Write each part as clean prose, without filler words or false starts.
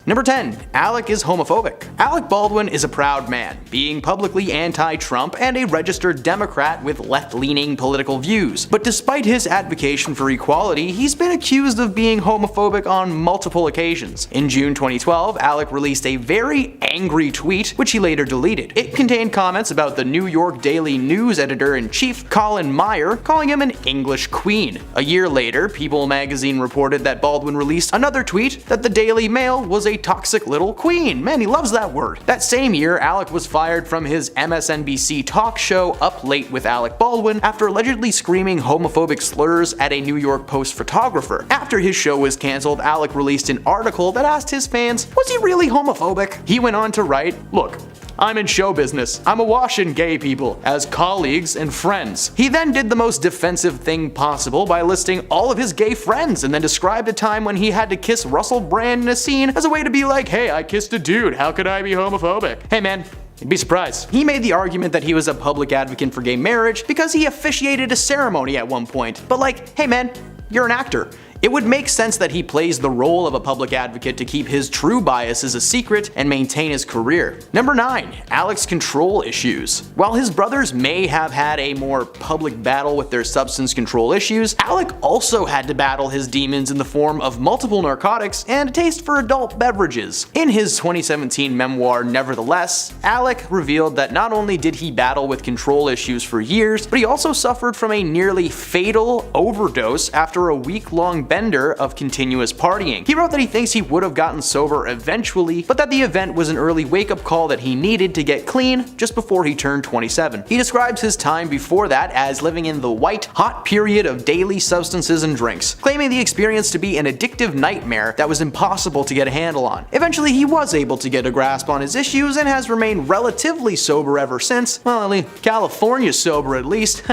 Number 10. Alec is homophobic. Alec Baldwin is a proud man, being publicly anti-Trump and a registered Democrat with left-leaning political views. But despite his advocacy for equality, he's been accused of being homophobic on multiple occasions. In June 2012, Alec released a very angry tweet, which he later deleted. It contained comments about the New York Daily News editor-in-chief, Colin Meyer, calling him an English queen. A year later, People magazine reported that Baldwin released another tweet that the Daily Mail was a toxic little queen. Man, he loves that word. That same year, Alec was fired from his MSNBC talk show Up Late with Alec Baldwin after allegedly screaming homophobic slurs at a New York Post photographer. After his show was cancelled, Alec released an article that asked his fans, was he really homophobic? He went on to write, "Look, I'm in show business. I'm awash in gay people, as colleagues and friends." He then did the most defensive thing possible by listing all of his gay friends and then described a time when he had to kiss Russell Brand in a scene as a way to be like, hey, I kissed a dude, how could I be homophobic? Hey man, you'd be surprised. He made the argument that he was a public advocate for gay marriage because he officiated a ceremony at one point. But like, hey man, you're an actor. It would make sense that he plays the role of a public advocate to keep his true biases a secret and maintain his career. Number 9. Alec's control issues. While his brothers may have had a more public battle with their substance control issues, Alec also had to battle his demons in the form of multiple narcotics and a taste for adult beverages. In his 2017 memoir, Nevertheless, Alec revealed that not only did he battle with control issues for years, but he also suffered from a nearly fatal overdose after a week-long bender of continuous partying. He wrote that he thinks he would have gotten sober eventually, but that the event was an early wake-up call that he needed to get clean just before he turned 27. He describes his time before that as living in the white, hot period of daily substances and drinks, claiming the experience to be an addictive nightmare that was impossible to get a handle on. Eventually, he was able to get a grasp on his issues and has remained relatively sober ever since. Well, at least California's sober at least.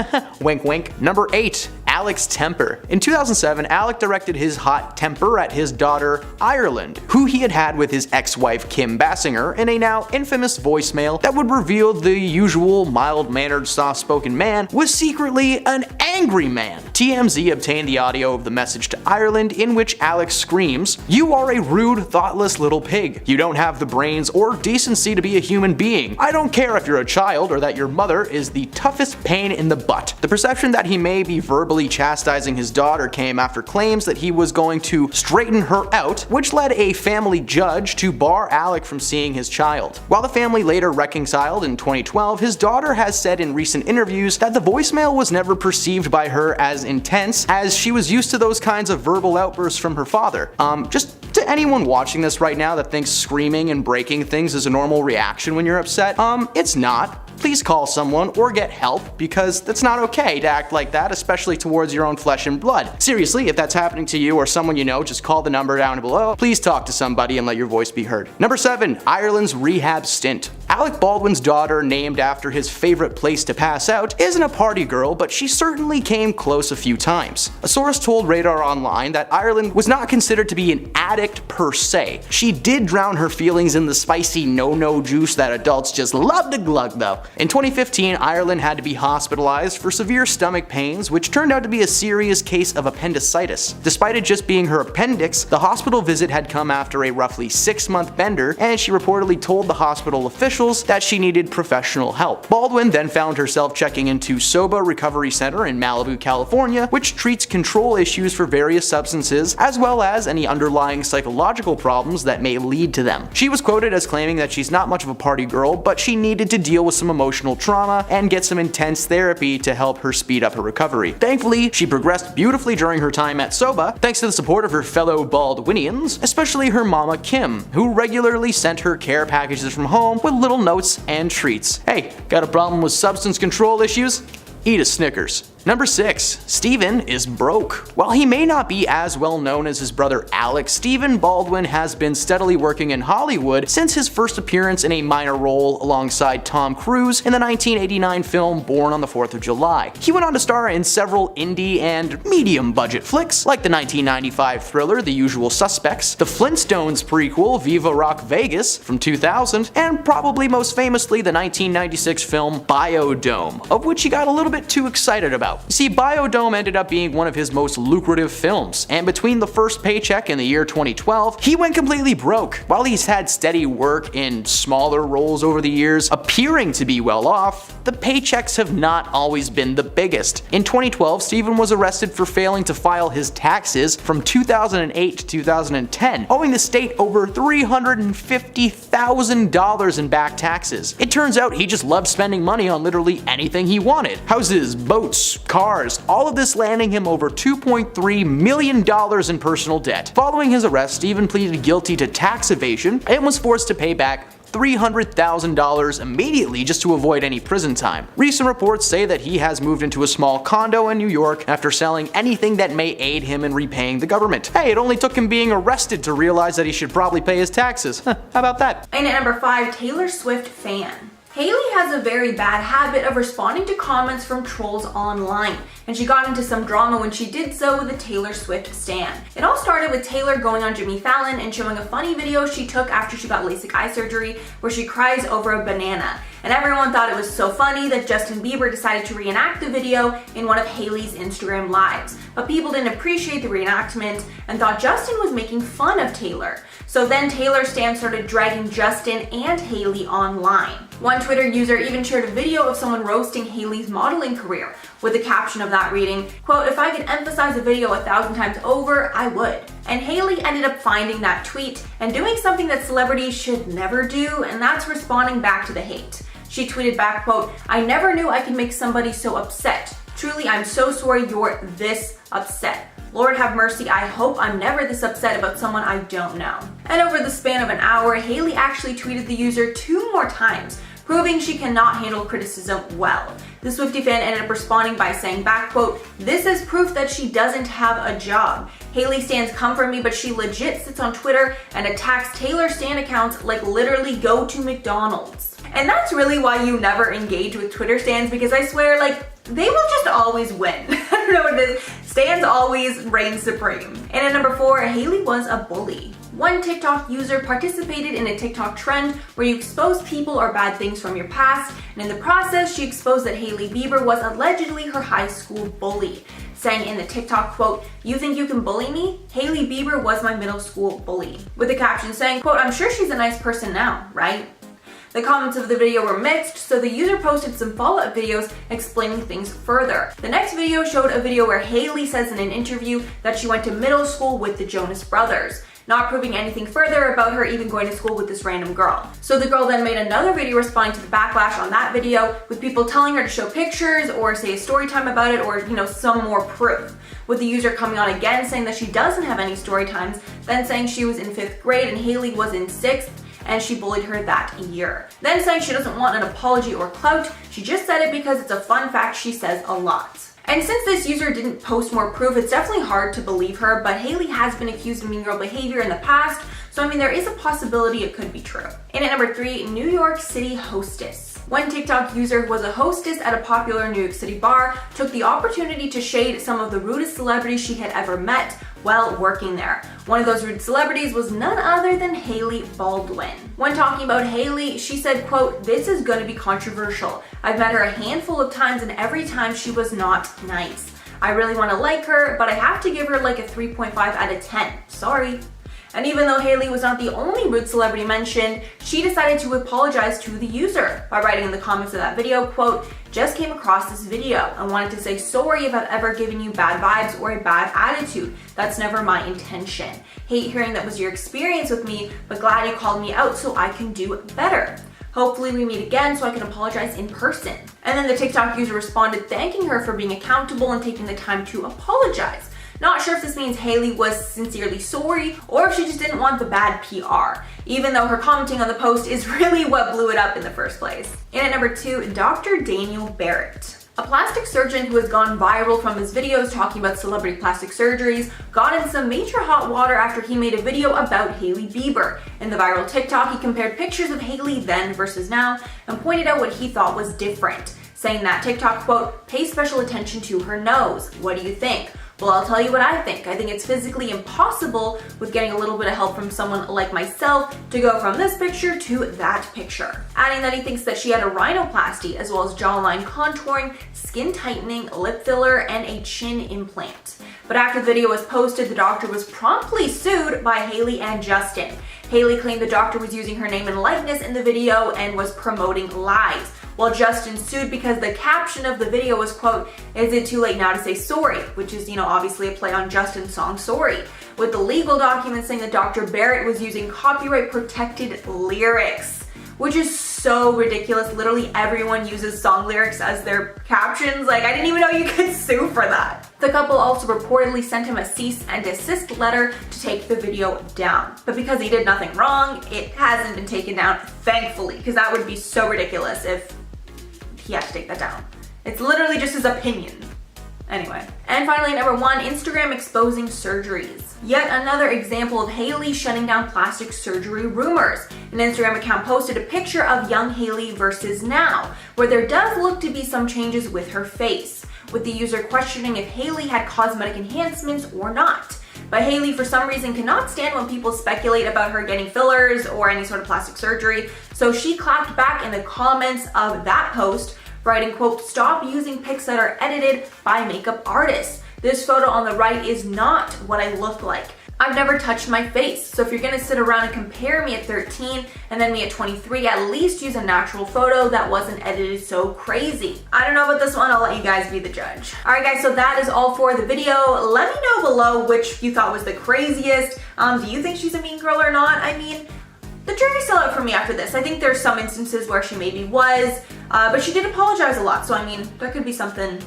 Wink wink. Number 8. Alec's temper. In 2007, Alec directed his hot temper at his daughter, Ireland, who he had had with his ex-wife Kim Basinger in a now infamous voicemail that would reveal the usual mild-mannered, soft-spoken man was secretly an angry man. TMZ obtained the audio of the message to Ireland in which Alec screams, "You are a rude, thoughtless little pig. You don't have the brains or decency to be a human being. I don't care if you're a child or that your mother is the toughest pain in the butt." The perception that he may be verbally chastising his daughter came after claims that he was going to straighten her out, which led a family judge to bar Alec from seeing his child. While the family later reconciled in 2012, his daughter has said in recent interviews that the voicemail was never perceived by her as intense, as she was used to those kinds of verbal outbursts from her father. Just to anyone watching this right now that thinks screaming and breaking things is a normal reaction when you're upset, it's not. Please call someone or get help, because it's not okay to act like that, especially towards your own flesh and blood. Seriously, if that's happening to you or someone you know, just call the number down below. Please talk to somebody and let your voice be heard. Number 7. Ireland's rehab stint. Alec Baldwin's daughter, named after his favorite place to pass out, isn't a party girl, but she certainly came close a few times. A source told Radar Online that Ireland was not considered to be an addict per se. She did drown her feelings in the spicy no-no juice that adults just love to glug though. In 2015, Ireland had to be hospitalized for severe stomach pains, which turned out to be a serious case of appendicitis. Despite it just being her appendix, the hospital visit had come after a roughly 6-month bender, and she reportedly told the hospital officials that she needed professional help. Baldwin then found herself checking into Soba Recovery Center in Malibu, California, which treats control issues for various substances, as well as any underlying psychological problems that may lead to them. She was quoted as claiming that she's not much of a party girl, but she needed to deal with some emotional trauma and get some intense therapy to help her speed up her recovery. Thankfully, she progressed beautifully during her time at Soba, thanks to the support of her fellow Baldwinians, especially her mama Kim, who regularly sent her care packages from home with little notes and treats. Hey, got a problem with substance control issues? Eat a Snickers. Number 6. Steven is broke. While he may not be as well known as his brother Alec, Stephen Baldwin has been steadily working in Hollywood since his first appearance in a minor role alongside Tom Cruise in the 1989 film Born on the 4th of July. He went on to star in several indie and medium-budget flicks, like the 1995 thriller The Usual Suspects, the Flintstones prequel Viva Rock Vegas from 2000, and probably most famously the 1996 film Biodome, of which he got a little bit too excited about. about. You see, Biodome ended up being one of his most lucrative films, and between the first paycheck in the year 2012, he went completely broke. While he's had steady work in smaller roles over the years, appearing to be well off, the paychecks have not always been the biggest. In 2012, Steven was arrested for failing to file his taxes from 2008 to 2010, owing the state over $350,000 in back taxes. It turns out he just loved spending money on literally anything he wanted. Houses, boats, cars, all of this landing him over $2.3 million in personal debt. Following his arrest, Steven pleaded guilty to tax evasion and was forced to pay back $300,000 immediately just to avoid any prison time. Recent reports say that he has moved into a small condo in New York after selling anything that may aid him in repaying the government. Hey, it only took him being arrested to realize that he should probably pay his taxes. How about that? And at number 5, Taylor Swift fan. Hailey has a very bad habit of responding to comments from trolls online, and she got into some drama when she did so with a Taylor Swift stan. It all started with Taylor going on Jimmy Fallon and showing a funny video she took after she got LASIK eye surgery where she cries over a banana. And everyone thought it was so funny that Justin Bieber decided to reenact the video in one of Hailey's Instagram lives. But people didn't appreciate the reenactment and thought Justin was making fun of Taylor. So then Taylor stans started dragging Justin and Hailey online. One Twitter user even shared a video of someone roasting Hailey's modeling career, with the caption of that reading, quote, "If I could emphasize a video 1,000 times over, I would." And Hailey ended up finding that tweet and doing something that celebrities should never do, and that's responding back to the hate. She tweeted back, quote, "I never knew I could make somebody so upset. Truly, I'm so sorry you're this upset. Lord have mercy, I hope I'm never this upset about someone I don't know." And over the span of an hour, Hailey actually tweeted the user 2 more times, proving she cannot handle criticism well. The Swiftie fan ended up responding by saying back, quote, "This is proof that she doesn't have a job. Hailey stans come for me, but she legit sits on Twitter and attacks Taylor stan accounts like literally go to McDonald's." And that's really why you never engage with Twitter stans, because I swear, like, they will just always win. I don't know what it is. Stans always reign supreme. And at number 4, Hailey was a bully. One TikTok user participated in a TikTok trend where you expose people or bad things from your past, and in the process, she exposed that Hailey Bieber was allegedly her high school bully, saying in the TikTok, quote, "You think you can bully me? Hailey Bieber was my middle school bully." With the caption saying, quote, "I'm sure she's a nice person now, right?" The comments of the video were mixed, so the user posted some follow-up videos explaining things further. The next video showed a video where Hailey says in an interview that she went to middle school with the Jonas Brothers, not proving anything further about her even going to school with this random girl. So the girl then made another video responding to the backlash on that video, with people telling her to show pictures or say a story time about it, or, some more proof. With the user coming on again saying that she doesn't have any story times, then saying she was in 5th grade and Hailey was in 6th, and she bullied her that year. Then saying she doesn't want an apology or clout, she just said it because it's a fun fact she says a lot. And since this user didn't post more proof, it's definitely hard to believe her, but Hailey has been accused of mean girl behavior in the past, so there is a possibility it could be true. And at number 3, New York City Hostess. One TikTok user who was a hostess at a popular New York City bar took the opportunity to shade some of the rudest celebrities she had ever met while working there. One of those rude celebrities was none other than Hailey Baldwin. When talking about Hailey, she said, quote, "This is going to be controversial. I've met her a handful of times and every time she was not nice. I really want to like her, but I have to give her like a 3.5 out of 10. Sorry." And even though Hailey was not the only rude celebrity mentioned, she decided to apologize to the user by writing in the comments of that video, quote, "Just came across this video. I wanted to say sorry if I've ever given you bad vibes or a bad attitude. That's never my intention. Hate hearing that was your experience with me, but glad you called me out so I can do better. Hopefully we meet again so I can apologize in person." And then the TikTok user responded thanking her for being accountable and taking the time to apologize. Not sure if this means Hailey was sincerely sorry or if she just didn't want the bad PR, even though her commenting on the post is really what blew it up in the first place. And at number 2, Dr. Daniel Barrett. A plastic surgeon who has gone viral from his videos talking about celebrity plastic surgeries got in some major hot water after he made a video about Hailey Bieber. In the viral TikTok, he compared pictures of Hailey then versus now and pointed out what he thought was different, saying that TikTok, quote, "Pay special attention to her nose. What do you think? Well, I'll tell you what I think. I think it's physically impossible, with getting a little bit of help from someone like myself, to go from this picture to that picture. Adding that he thinks that she had a rhinoplasty, as well as jawline contouring, skin tightening, lip filler, and a chin implant. But after the video was posted, the doctor was promptly sued by Hailey and Justin. Hailey claimed the doctor was using her name and likeness in the video and was promoting lies, while Justin sued because the caption of the video was, quote, "Is it too late now to say sorry?" Which is, obviously a play on Justin's song Sorry, with the legal documents saying that Dr. Barrett was using copyright protected lyrics, which is so ridiculous. Literally everyone uses song lyrics as their captions. Like, I didn't even know you could sue for that. The couple also reportedly sent him a cease and desist letter to take the video down. But because he did nothing wrong, it hasn't been taken down, thankfully, because that would be so ridiculous if he had to take that down. It's literally just his opinion. Anyway. And finally, number 1, Instagram exposing surgeries. Yet another example of Hailey shutting down plastic surgery rumors. An Instagram account posted a picture of young Hailey versus now, where there does look to be some changes with her face, with the user questioning if Hailey had cosmetic enhancements or not. But Hailey, for some reason, cannot stand when people speculate about her getting fillers or any sort of plastic surgery, so she clapped back in the comments of that post, writing, quote, "Stop using pics that are edited by makeup artists. This photo on the right is not what I look like. I've never touched my face, so if you're gonna sit around and compare me at 13 and then me at 23, at least use a natural photo that wasn't edited so crazy." I don't know about this one, I'll let you guys be the judge. Alright guys, so that is all for the video. Let me know below which you thought was the craziest. Do you think she's a mean girl or not? I mean, the jury's still out for me after this. I think there's some instances where she maybe was, but she did apologize a lot, so I mean, there could be something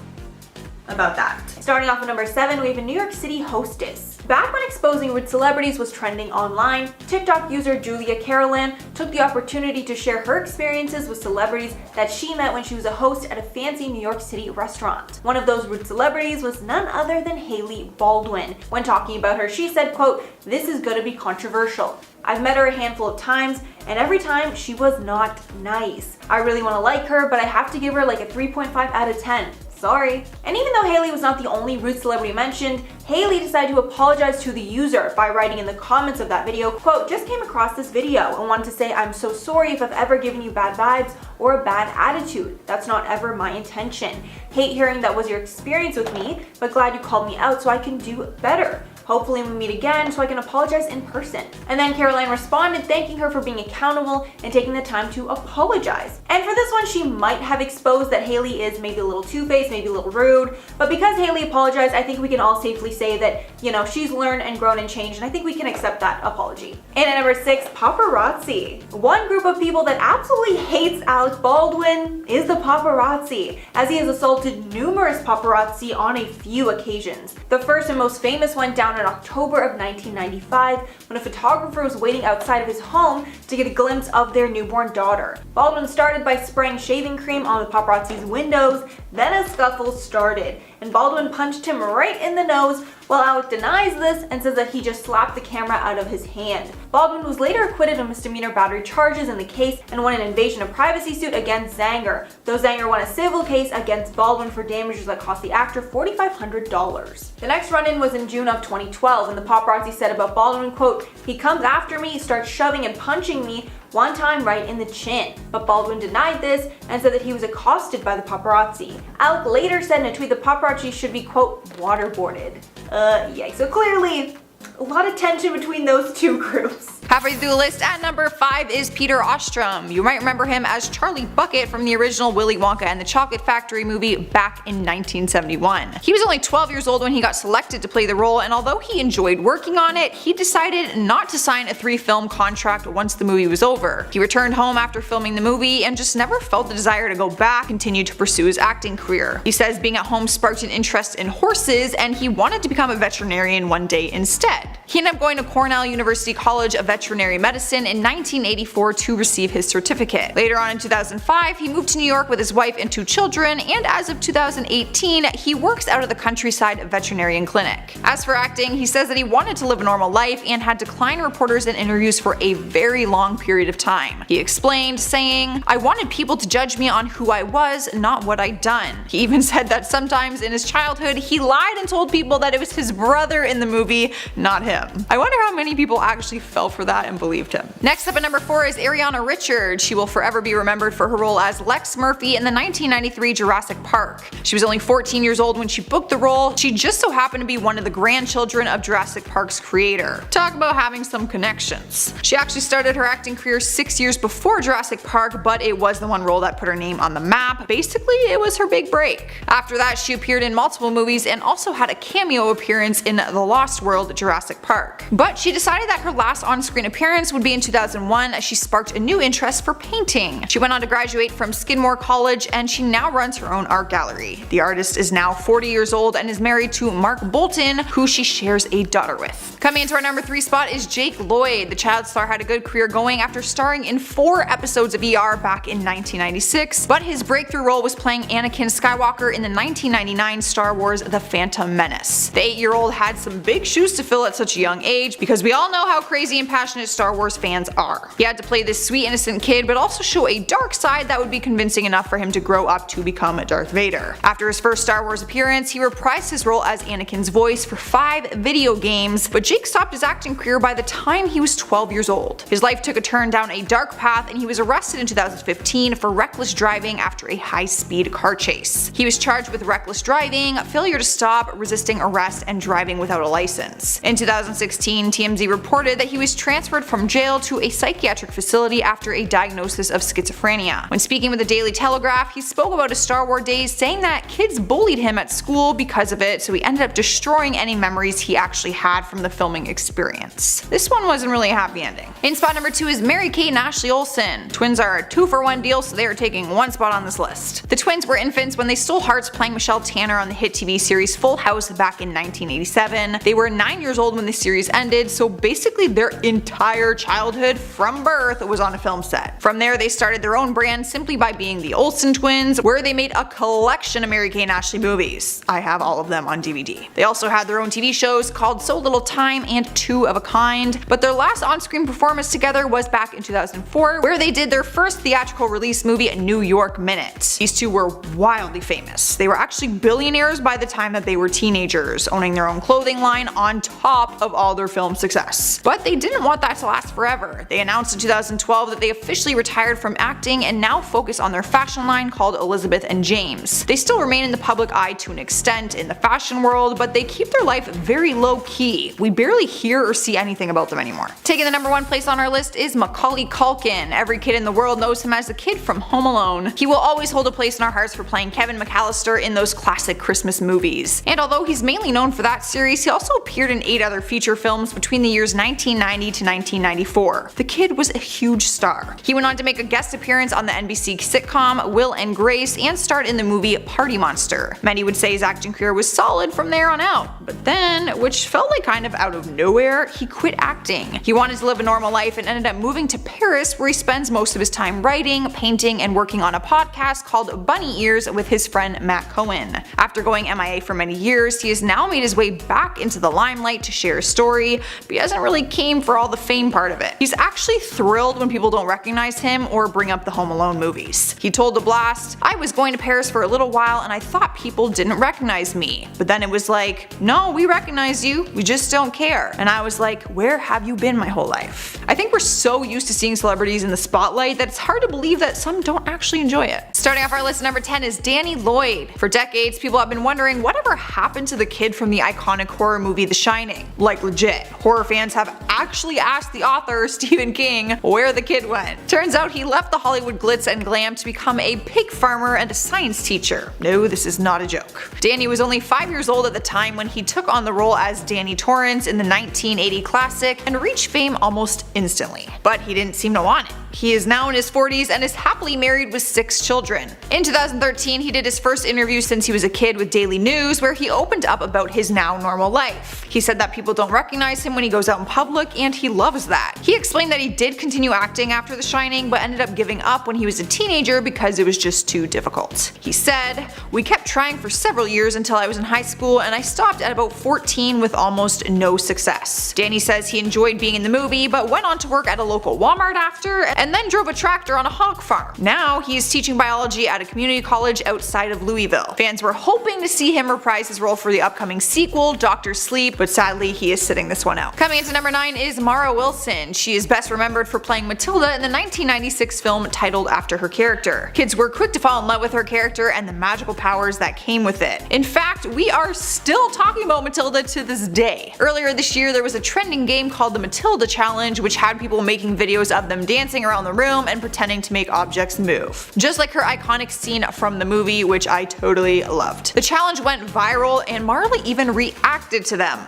about that. Starting off at number 7, we have a New York City hostess. Back when exposing rude celebrities was trending online, TikTok user Julia Carolan took the opportunity to share her experiences with celebrities that she met when she was a host at a fancy New York City restaurant. One of those rude celebrities was none other than Hailey Baldwin. When talking about her, she said, quote, "This is going to be controversial. I've met her a handful of times, and every time she was not nice. I really want to like her, but I have to give her like a 3.5 out of 10. Sorry." And even though Hailey was not the only rude celebrity mentioned, Hailey decided to apologize to the user by writing in the comments of that video, quote, "Just came across this video and wanted to say I'm so sorry if I've ever given you bad vibes or a bad attitude. That's not ever my intention. Hate hearing that was your experience with me, but glad you called me out so I can do better. Hopefully we'll meet again so I can apologize in person." And then Caroline responded, thanking her for being accountable and taking the time to apologize. And for this one, she might have exposed that Hailey is maybe a little two-faced, maybe a little rude, but because Hailey apologized, I think we can all safely say that, she's learned and grown and changed, and I think we can accept that apology. And at number 6, paparazzi. One group of people that absolutely hates Alec Baldwin is the paparazzi, as he has assaulted numerous paparazzi on a few occasions. The first and most famous went down in October of 1995 when a photographer was waiting outside of his home to get a glimpse of their newborn daughter. Baldwin started by spraying shaving cream on the paparazzi's windows, then a scuffle started, and Baldwin punched him right in the nose, while Alec denies this and says that he just slapped the camera out of his hand. Baldwin was later acquitted of misdemeanor battery charges in the case and won an invasion of privacy suit against Zanger, though Zanger won a civil case against Baldwin for damages that cost the actor $4,500. The next run-in was in June of 2012, and the paparazzi said about Baldwin, quote, "He comes after me, starts shoving and punching me, one time right in the chin." But Baldwin denied this and said that he was accosted by the paparazzi. Alec later said in a tweet the paparazzi should be, quote, "waterboarded." Yikes. So clearly, a lot of tension between those two groups. Halfway through the list at number 5 is Peter Ostrom. You might remember him as Charlie Bucket from the original Willy Wonka and the Chocolate Factory movie back in 1971. He was only 12 years old when he got selected to play the role, and although he enjoyed working on it, he decided not to sign a 3-film contract once the movie was over. He returned home after filming the movie and just never felt the desire to go back and continue to pursue his acting career. He says being at home sparked an interest in horses, and he wanted to become a veterinarian one day instead. He ended up going to Cornell University College of Veterinary veterinary medicine in 1984 to receive his certificate. Later on in 2005, he moved to New York with his wife and 2 children, and as of 2018, he works out of the Countryside Veterinarian Clinic. As for acting, he says that he wanted to live a normal life and had declined reporters and interviews for a very long period of time. He explained, saying, "I wanted people to judge me on who I was, not what I'd done." He even said that sometimes in his childhood, he lied and told people that it was his brother in the movie, not him. I wonder how many people actually fell for that and believed him. Next up at number 4 is Ariana Richards. She will forever be remembered for her role as Lex Murphy in the 1993 Jurassic Park. She was only 14 years old when she booked the role. She just so happened to be one of the grandchildren of Jurassic Park's creator. Talk about having some connections. She actually started her acting career 6 years before Jurassic Park, but it was the one role that put her name on the map. Basically, it was her big break. After that, she appeared in multiple movies and also had a cameo appearance in The Lost World Jurassic Park. But she decided that her last on-screen appearance would be in 2001 as she sparked a new interest for painting. She went on to graduate from Skidmore College and she now runs her own art gallery. The artist is now 40 years old and is married to Mark Bolton, who she shares a daughter with. Coming into our number 3 spot is Jake Lloyd. The child star had a good career going after starring in 4 episodes of ER back in 1996, but his breakthrough role was playing Anakin Skywalker in the 1999 Star Wars The Phantom Menace. The 8-year-old had some big shoes to fill at such a young age because we all know how crazy and passionate Star Wars fans are. He had to play this sweet innocent kid but also show a dark side that would be convincing enough for him to grow up to become Darth Vader. After his first Star Wars appearance, he reprised his role as Anakin's voice for 5 video games, but Jake stopped his acting career by the time he was 12 years old. His life took a turn down a dark path and he was arrested in 2015 for reckless driving after a high-speed car chase. He was charged with reckless driving, failure to stop, resisting arrest, and driving without a license. In 2016, TMZ reported that he was transferred from jail to a psychiatric facility after a diagnosis of schizophrenia. When speaking with the Daily Telegraph, he spoke about his Star Wars days, saying that kids bullied him at school because of it, so he ended up destroying any memories he actually had from the filming experience. This one wasn't really a happy ending. In spot number 2 is Mary-Kate and Ashley Olsen. Twins are a 2-for-1 deal, so they are taking 1 spot on this list. The twins were infants when they stole hearts playing Michelle Tanner on the hit TV series Full House back in 1987. They were 9 years old when the series ended, so basically their entire childhood from birth was on a film set. From there, they started their own brand simply by being the Olsen twins, where they made a collection of Mary-Kate and Ashley movies. I have all of them on DVD. They also had their own TV shows called So Little Time and Two of a Kind, but their last on-screen performance together was back in 2004, where they did their first theatrical release movie, New York Minute. These two were wildly famous. They were actually billionaires by the time that they were teenagers, owning their own clothing line on top of all their film success. But they didn't want that to last forever. They announced in 2012 that they officially retired from acting and now focus on their fashion line called Elizabeth and James. They still remain in the public eye to an extent in the fashion world, but they keep their life very low-key. We barely hear or see anything about them anymore. Taking the number 1 place on our list is Macaulay Culkin. Every kid in the world knows him as the kid from Home Alone. He will always hold a place in our hearts for playing Kevin McAllister in those classic Christmas movies. And although he's mainly known for that series, he also appeared in 8 other feature films between the years 1990 to 1994. The kid was a huge star. He went on to make a guest appearance on the NBC sitcom Will and Grace and starred in the movie Party Monster. Many would say his acting career was solid from there on out, but then, which felt like kind of out of nowhere, he quit acting. He wanted to live a normal life and ended up moving to Paris, where he spends most of his time writing, painting, and working on a podcast called Bunny Ears with his friend Matt Cohen. After going MIA for many years, he has now made his way back into the limelight to share his story, but he hasn't really came for all the fame part of it. He's actually thrilled when people don't recognize him or bring up the Home Alone movies. He told The Blast, "I was going to Paris for a little while and I thought people didn't recognize me. But then it was like, no, we recognize you, we just don't care." And I was like, where have you been my whole life? I think we're so used to seeing celebrities in the spotlight that it's hard to believe that some don't actually enjoy it. Starting off our list at number 10 is Danny Lloyd. For decades, people have been wondering whatever happened to the kid from the iconic horror movie The Shining. Like legit, horror fans have actually asked the author, Stephen King, where the kid went. Turns out he left the Hollywood glitz and glam to become a pig farmer and a science teacher. No, this is not a joke. Danny was only 5 years old at the time when he took on the role as Danny Torrance in the 1980 classic and reached fame almost instantly. But he didn't seem to want it. He is now in his 40s and is happily married with 6 children. In 2013, he did his first interview since he was a kid with Daily News, where he opened up about his now normal life. He said that people don't recognize him when he goes out in public, and he loves that. He explained that he did continue acting after The Shining, but ended up giving up when he was a teenager because it was just too difficult. He said, "We kept trying for several years until I was in high school, and I stopped at about 14 with almost no success." Danny says he enjoyed being in the movie, but went on to work at a local Walmart after, and then drove a tractor on a hog farm. Now he is teaching biology at a community college outside of Louisville. Fans were hoping to see him reprise his role for the upcoming sequel, Dr. Sleep, but sadly he is sitting this one out. Coming into number 9 is Mara Wilson. She is best remembered for playing Matilda in the 1996 film titled after her character. Kids were quick to fall in love with her character and the magical powers that came with it. In fact, we are still talking about Matilda to this day. Earlier this year, there was a trending game called the Matilda Challenge, which had people making videos of them dancing around the room and pretending to make objects move. Just like her iconic scene from the movie, which I totally loved. The challenge went viral and Marley even reacted to them.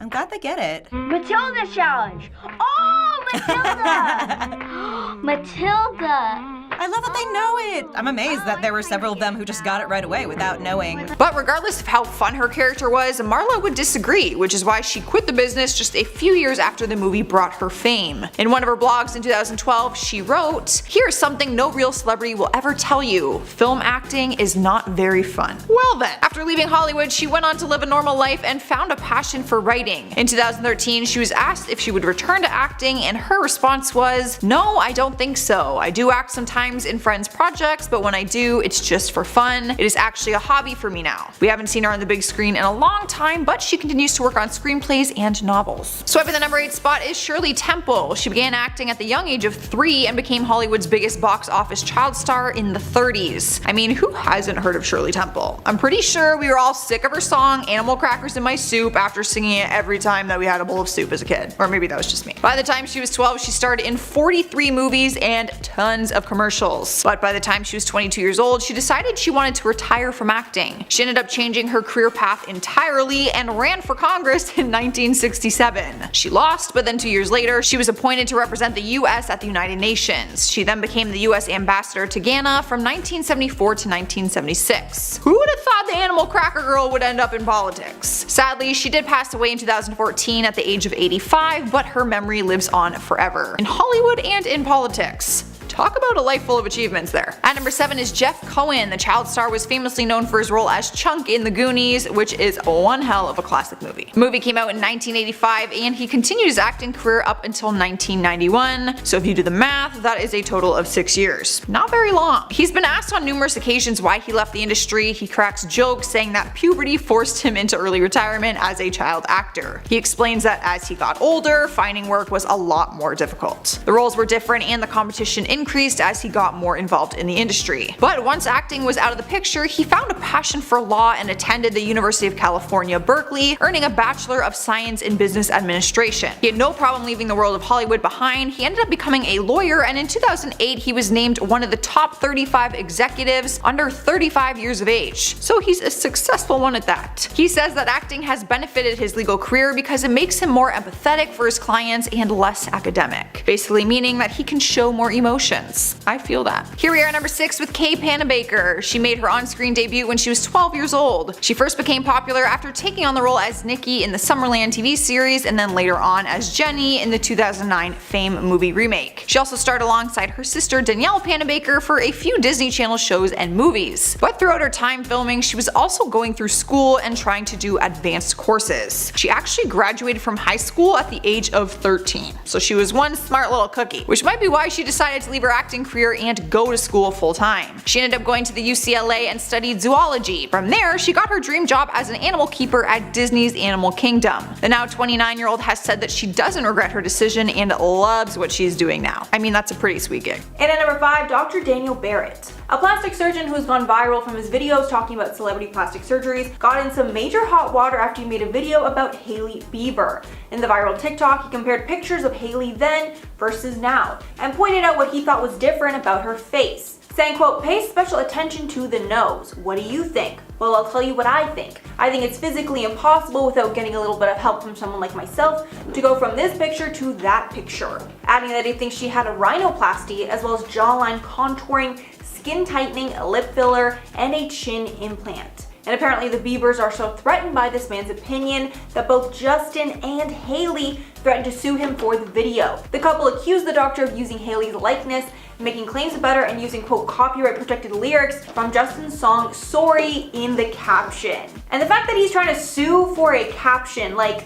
I'm glad they get it. Matilda challenge! Oh, Matilda! Matilda! I love that they know it! I'm amazed that there were several of them who just got it right away without knowing. But regardless of how fun her character was, Marla would disagree, which is why she quit the business just a few years after the movie brought her fame. In one of her blogs in 2012, she wrote, "Here's something no real celebrity will ever tell you. Film acting is not very fun." Well then, after leaving Hollywood, she went on to live a normal life and found a passion for writing. In 2013, she was asked if she would return to acting, and her response was, "No, I don't think so. I do act sometimes in friends' projects, but when I do, it's just for fun. It is actually a hobby for me now." We haven't seen her on the big screen in a long time, but she continues to work on screenplays and novels. Swiping the number 8 spot is Shirley Temple. She began acting at the young age of 3 and became Hollywood's biggest box office child star in the 30s. I mean, who hasn't heard of Shirley Temple? I'm pretty sure we were all sick of her song "Animal Crackers in My Soup" after singing it every time that we had a bowl of soup as a kid. Or maybe that was just me. By the time she was 12, she starred in 43 movies and tons of commercials. But by the time she was 22 years old, she decided she wanted to retire from acting. She ended up changing her career path entirely and ran for Congress in 1967. She lost, but then 2 years later, she was appointed to represent the US at the United Nations. She then became the US ambassador to Ghana from 1974 to 1976. Who would have thought the Animal Cracker Girl would end up in politics? Sadly, she did pass away in 2014 at the age of 85, but her memory lives on forever, in Hollywood and in politics. Talk about a life full of achievements there. At number 7 is Jeff Cohen. The child star was famously known for his role as Chunk in The Goonies, which is one hell of a classic movie. The movie came out in 1985 and he continued his acting career up until 1991, so if you do the math, that is a total of 6 years. Not very long. He's been asked on numerous occasions why he left the industry. He cracks jokes saying that puberty forced him into early retirement as a child actor. He explains that as he got older, finding work was a lot more difficult. The roles were different and the competition increased as he got more involved in the industry. But once acting was out of the picture, he found a passion for law and attended the University of California, Berkeley, earning a Bachelor of Science in Business Administration. He had no problem leaving the world of Hollywood behind. He ended up becoming a lawyer, and in 2008 he was named one of the top 35 executives under 35 years of age. So he's a successful one at that. He says that acting has benefited his legal career because it makes him more empathetic for his clients and less academic. Basically meaning that he can show more emotion. I feel that. Here we are at number 6 with Kay Panabaker. She made her on-screen debut when she was 12 years old. She first became popular after taking on the role as Nikki in the Summerland TV series and then later on as Jenny in the 2009 Fame movie remake. She also starred alongside her sister Danielle Panabaker for a few Disney Channel shows and movies. But throughout her time filming, she was also going through school and trying to do advanced courses. She actually graduated from high school at the age of 13. So she was one smart little cookie, which might be why she decided to leave her acting career and go to school full time. She ended up going to the UCLA and studied zoology. From there, she got her dream job as an animal keeper at Disney's Animal Kingdom. The now 29-year-old has said that she doesn't regret her decision and loves what she's doing now. I mean, that's a pretty sweet gig. And at number 5, Dr. Daniel Barrett. A plastic surgeon who's gone viral from his videos talking about celebrity plastic surgeries got in some major hot water after he made a video about Hailey Bieber. In the viral TikTok, he compared pictures of Hailey then versus now, and pointed out what he thought was different about her face. saying, quote, pay special attention to the nose. What do you think? Well, I'll tell you what I think. I think it's physically impossible without getting a little bit of help from someone like myself to go from this picture to that picture. Adding that he thinks she had a rhinoplasty as well as jawline contouring, skin tightening, lip filler, and a chin implant. And apparently the Biebers are so threatened by this man's opinion that both Justin and Hailey threatened to sue him for the video. The couple accused the doctor of using Hailey's likeness, making claims about her, and using, quote, copyright protected lyrics from Justin's song Sorry in the caption. And the fact that he's trying to sue for a caption, like,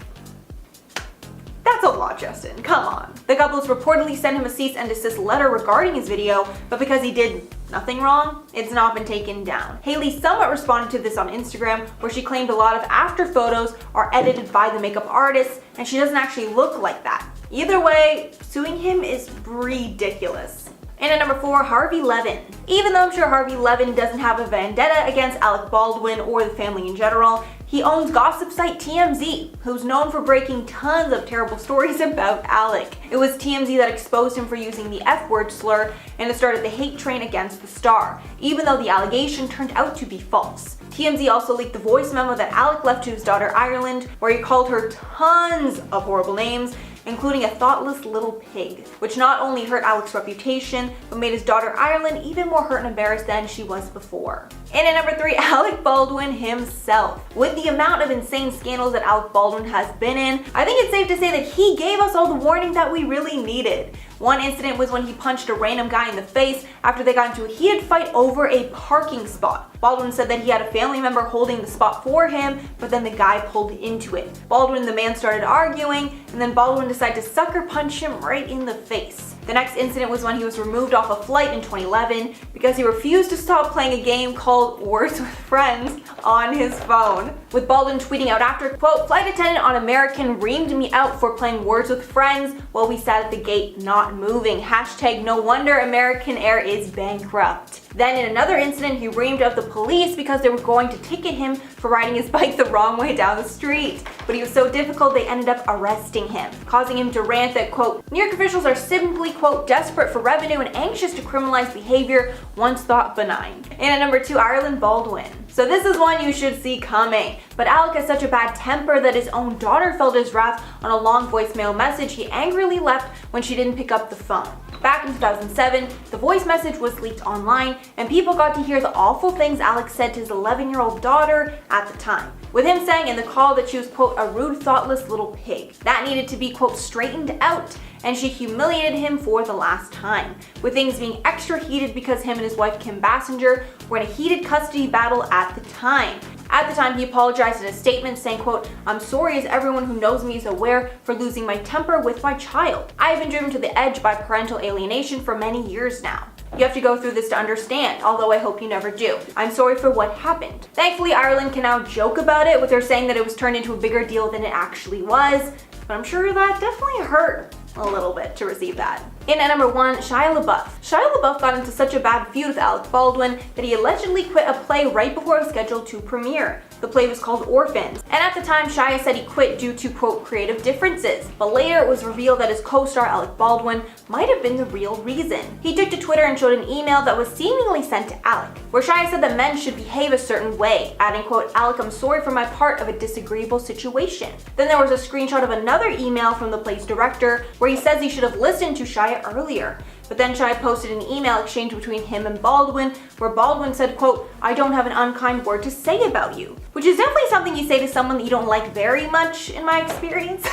that's a lot, Justin, come on. The couple has reportedly sent him a cease and desist letter regarding his video, but because he did nothing wrong, it's not been taken down. Hailey somewhat responded to this on Instagram, where she claimed a lot of after photos are edited by the makeup artist, and she doesn't actually look like that. Either way, suing him is ridiculous. And at number 4, Harvey Levin. Even though I'm sure Harvey Levin doesn't have a vendetta against Alec Baldwin or the family in general, he owns gossip site TMZ, who's known for breaking tons of terrible stories about Alec. It was TMZ that exposed him for using the F-word slur, and it started the hate train against the star, even though the allegation turned out to be false. TMZ also leaked the voice memo that Alec left to his daughter Ireland, where he called her tons of horrible names, including a thoughtless little pig, which not only hurt Alec's reputation, but made his daughter Ireland even more hurt and embarrassed than she was before. And at number 3, Alec Baldwin himself. With the amount of insane scandals that Alec Baldwin has been in, I think it's safe to say that he gave us all the warning that we really needed. One incident was when he punched a random guy in the face after they got into a heated fight over a parking spot. Baldwin said that he had a family member holding the spot for him, but then the guy pulled into it. Baldwin and the man started arguing, and then Baldwin decided to sucker punch him right in the face. The next incident was when he was removed off a flight in 2011 because he refused to stop playing a game called Words with Friends on his phone. With Baldwin tweeting out after, quote, flight attendant on American reamed me out for playing Words with Friends while we sat at the gate not moving. Hashtag no wonder American Air is bankrupt. Then in another incident, he reamed out the police because they were going to ticket him for riding his bike the wrong way down the street. But he was so difficult they ended up arresting him, causing him to rant that, quote, New York officials are simply, quote, desperate for revenue and anxious to criminalize behavior once thought benign. And at number 2, Alec Baldwin. So this is one you should see coming. But Alec has such a bad temper that his own daughter felt his wrath on a long voicemail message he angrily left when she didn't pick up the phone. Back in 2007, the voice message was leaked online, and people got to hear the awful things Alec said to his 11-year-old daughter at the time, with him saying in the call that she was, quote, a rude, thoughtless little pig. That needed to be, quote, straightened out, and she humiliated him for the last time, with things being extra heated because him and his wife Kim Basinger were in a heated custody battle at the time. At the time, he apologized in a statement saying, quote, I'm sorry as everyone who knows me is aware for losing my temper with my child. I have been driven to the edge by parental alienation for many years now. You have to go through this to understand, although I hope you never do. I'm sorry for what happened. Thankfully, Ireland can now joke about it with her saying that it was turned into a bigger deal than it actually was, but I'm sure that definitely hurt a little bit to receive that. In at number 1, Shia LaBeouf. Shia LaBeouf got into such a bad feud with Alec Baldwin that he allegedly quit a play right before it was scheduled to premiere. The play was called Orphans, and at the time Shia said he quit due to, quote, creative differences, but later it was revealed that his co-star Alec Baldwin might have been the real reason. He took to Twitter and showed an email that was seemingly sent to Alec, where Shia said that men should behave a certain way, adding, quote, Alec, I'm sorry for my part of a disagreeable situation. Then there was a screenshot of another email from the play's director where he says he should have listened to Shia earlier. But then Shia posted an email exchange between him and Baldwin where Baldwin said, quote, I don't have an unkind word to say about you. Which is definitely something you say to someone that you don't like very much, in my experience.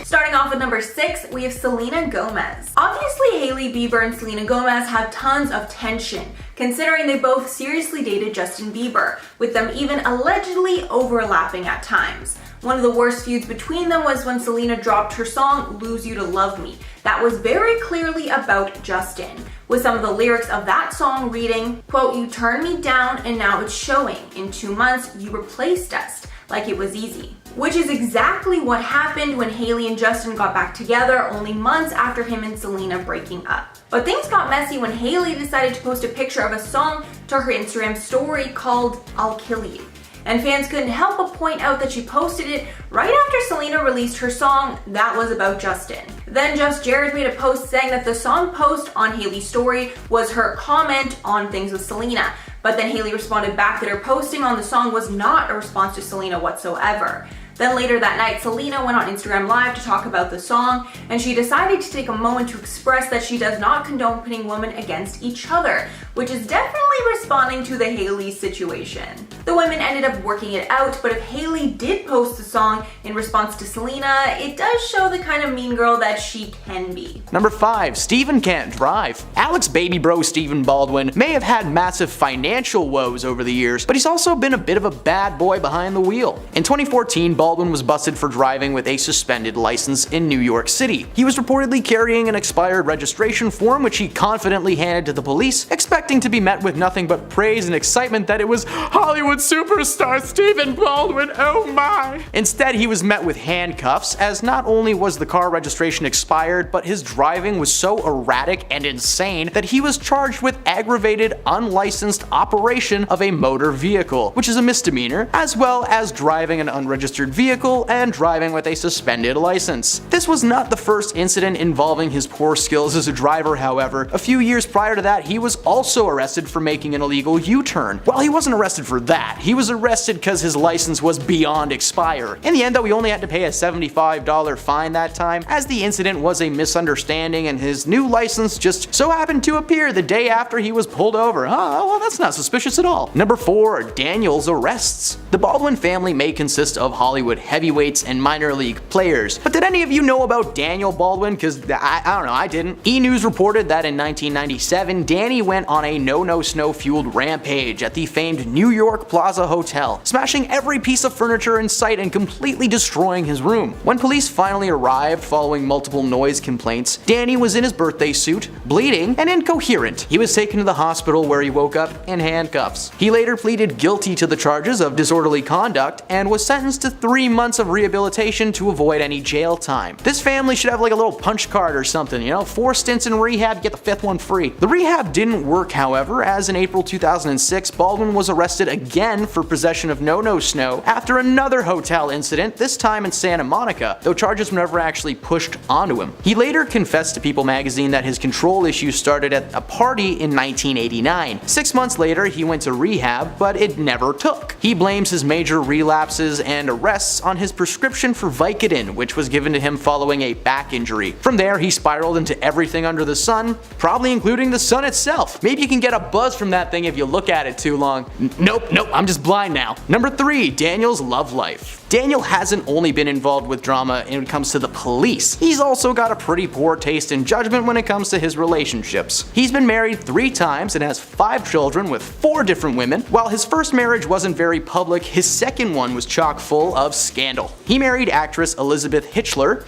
Starting off with number 6, we have Selena Gomez. Obviously, Hailey Bieber and Selena Gomez have tons of tension, considering they both seriously dated Justin Bieber, with them even allegedly overlapping at times. One of the worst feuds between them was when Selena dropped her song, Lose You to Love Me. That was very clearly about Justin, with some of the lyrics of that song reading, quote, you turned me down and now it's showing. In 2 months, you replaced us like it was easy. Which is exactly what happened when Hailey and Justin got back together only months after him and Selena breaking up. But things got messy when Hailey decided to post a picture of a song to her Instagram story called I'll Kill You. And fans couldn't help but point out that she posted it right after Selena released her song that was about Justin. Then Just Jared made a post saying that the song post on Hailey's story was her comment on things with Selena. But then Hailey responded back that her posting on the song was not a response to Selena whatsoever. Then later that night, Selena went on Instagram Live to talk about the song, and she decided to take a moment to express that she does not condone pitting women against each other, which is definitely responding to the Hailey situation. The women ended up working it out, but if Hailey did post the song in response to Selena, it does show the kind of mean girl that she can be. Number 5. Steven can't drive. Alec's baby bro Stephen Baldwin may have had massive financial woes over the years, but he's also been a bit of a bad boy behind the wheel. In 2014, Baldwin was busted for driving with a suspended license in New York City. He was reportedly carrying an expired registration form which he confidently handed to the police, expecting to be met with nothing but praise and excitement that it was Hollywood superstar Stephen Baldwin, oh my! Instead, he was met with handcuffs, as not only was the car registration expired, but his driving was so erratic and insane that he was charged with aggravated unlicensed operation of a motor vehicle, which is a misdemeanor, as well as driving an unregistered vehicle and driving with a suspended license. This was not the first incident involving his poor skills as a driver, however. A few years prior to that, he was also arrested for making an illegal U-turn. Well, he wasn't arrested for that. He was arrested because his license was beyond expire. In the end, though, he only had to pay a $75 fine that time, as the incident was a misunderstanding and his new license just so happened to appear the day after he was pulled over. Well, that's not suspicious at all. Number 4. Daniel's arrests. The Baldwin family may consist of Hollywood heavyweights and minor league players, but did any of you know about Daniel Baldwin? Because I don't know, I didn't. E! News reported that in 1997, Danny went on a no-no-snow-fueled rampage at the famed New York Plaza Hotel, smashing every piece of furniture in sight and completely destroying his room. When police finally arrived following multiple noise complaints, Danny was in his birthday suit, bleeding, and incoherent. He was taken to the hospital where he woke up in handcuffs. He later pleaded guilty to the charges of disorderly conduct and was sentenced to 3 months of rehabilitation to avoid any jail time. This family should have like a little punch card or something, 4 stints in rehab, get the 5th one free. The rehab didn't work, however, as in April 2006, Baldwin was arrested again for possession of no-no snow after another hotel incident, this time in Santa Monica, though charges were never actually pushed onto him. He later confessed to People magazine that his control issues started at a party in 1989. 6 months later, he went to rehab, but it never took. He blames his major relapses and arrests on his prescription for Vicodin, which was given to him following a back injury. From there, he spiraled into everything under the sun, probably including the sun itself. Maybe you can get a buzz from that thing if you look at it too long. Nope, I'm just blind now. Number 3. Daniel's love life. Daniel hasn't only been involved with drama when it comes to the police, he's also got a pretty poor taste in judgment when it comes to his relationships. He's been married 3 times and has 5 children with 4 different women. While his first marriage wasn't very public, his second one was chock full of scandal. He married actress Elizabeth Hitchler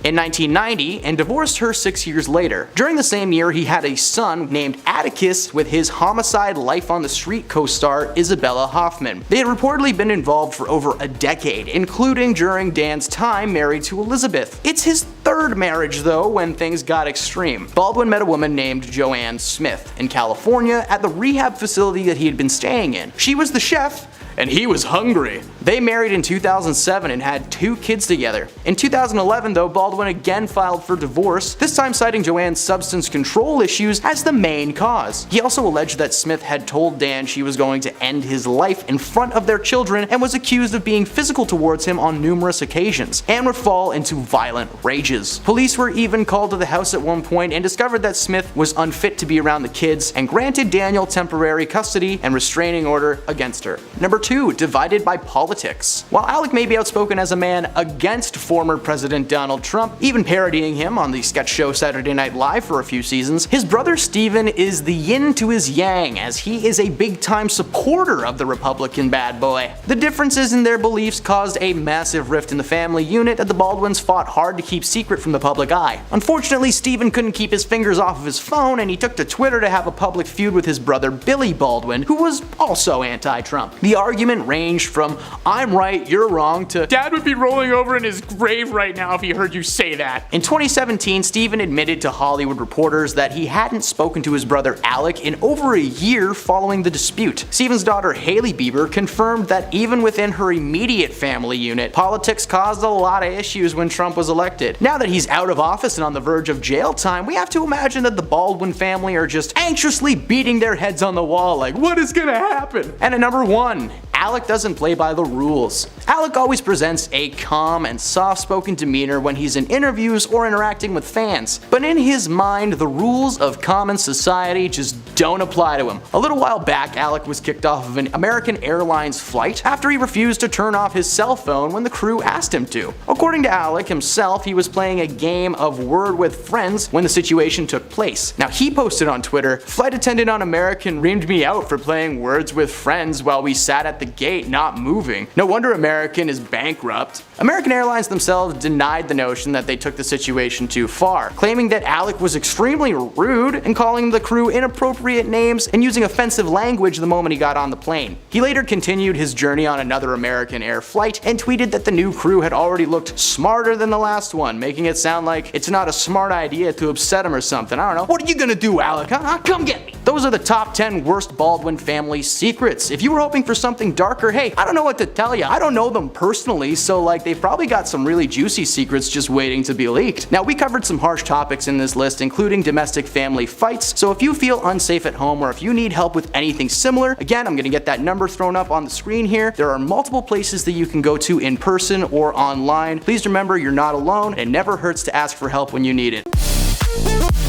in 1990 and divorced her 6 years later. During the same year, he had a son named Atticus with his Homicide Life on the Street co-star Isabella Hoffman. They had reportedly been involved for over a decade, including during Dan's time married to Elizabeth. It's his 3rd marriage though when things got extreme. Baldwin met a woman named Joanne Smith in California at the rehab facility that he had been staying in. She was the chef, and he was hungry. They married in 2007 and had 2 kids together. In 2011 though, Baldwin again filed for divorce, this time citing Joanne's substance control issues as the main cause. He also alleged that Smith had told Dan she was going to end his life in front of their children and was accused of being physical towards him on numerous occasions, and would fall into violent rages. Police were even called to the house at one point and discovered that Smith was unfit to be around the kids and granted Daniel temporary custody and restraining order against her. Number 2. Divided by politics. While Alec may be outspoken as a man against former President Donald Trump, even parodying him on the sketch show Saturday Night Live for a few seasons, his brother Steven is the yin to his yang, as he is a big-time supporter of the Republican bad boy. The differences in their beliefs caused a massive rift in the family unit that the Baldwins fought hard to keep secret from the public eye. Unfortunately, Steven couldn't keep his fingers off of his phone, and he took to Twitter to have a public feud with his brother Billy Baldwin, who was also anti-Trump. The argument argument ranged from "I'm right, you're wrong" to "Dad would be rolling over in his grave right now if he heard you say that." In 2017, Steven admitted to Hollywood Reporters that he hadn't spoken to his brother Alec in over a year following the dispute. Steven's daughter Hailey Bieber confirmed that even within her immediate family unit, politics caused a lot of issues when Trump was elected. Now that he's out of office and on the verge of jail time, we have to imagine that the Baldwin family are just anxiously beating their heads on the wall like, what is gonna happen? And at number 1, Alec doesn't play by the rules. Alec always presents a calm and soft-spoken demeanor when he's in interviews or interacting with fans, but in his mind, the rules of common society just don't apply to him. A little while back, Alec was kicked off of an American Airlines flight after he refused to turn off his cell phone when the crew asked him to. According to Alec himself, he was playing a game of Word with Friends when the situation took place. Now, he posted on Twitter, "Flight attendant on American reamed me out for playing Words with Friends while we sat at the gate not moving. No wonder American is bankrupt." American Airlines themselves denied the notion that they took the situation too far, claiming that Alec was extremely rude and calling the crew inappropriate names and using offensive language the moment he got on the plane. He later continued his journey on another American Air flight and tweeted that the new crew had already looked smarter than the last one, making it sound like it's not a smart idea to upset him or something. I don't know. What are you gonna do, Alec? Huh? Come get me. Those are the top 10 worst Baldwin family secrets. If you were hoping for something darker, hey, I don't know what to tell you. I don't know them personally, so like they've probably got some really juicy secrets just waiting to be leaked. Now, we covered some harsh topics in this list, including domestic family fights, so if you feel unsafe at home or if you need help with anything similar, again, I'm gonna get that number thrown up on the screen here. There are multiple places that you can go to in person or online. Please remember, you're not alone, and it never hurts to ask for help when you need it.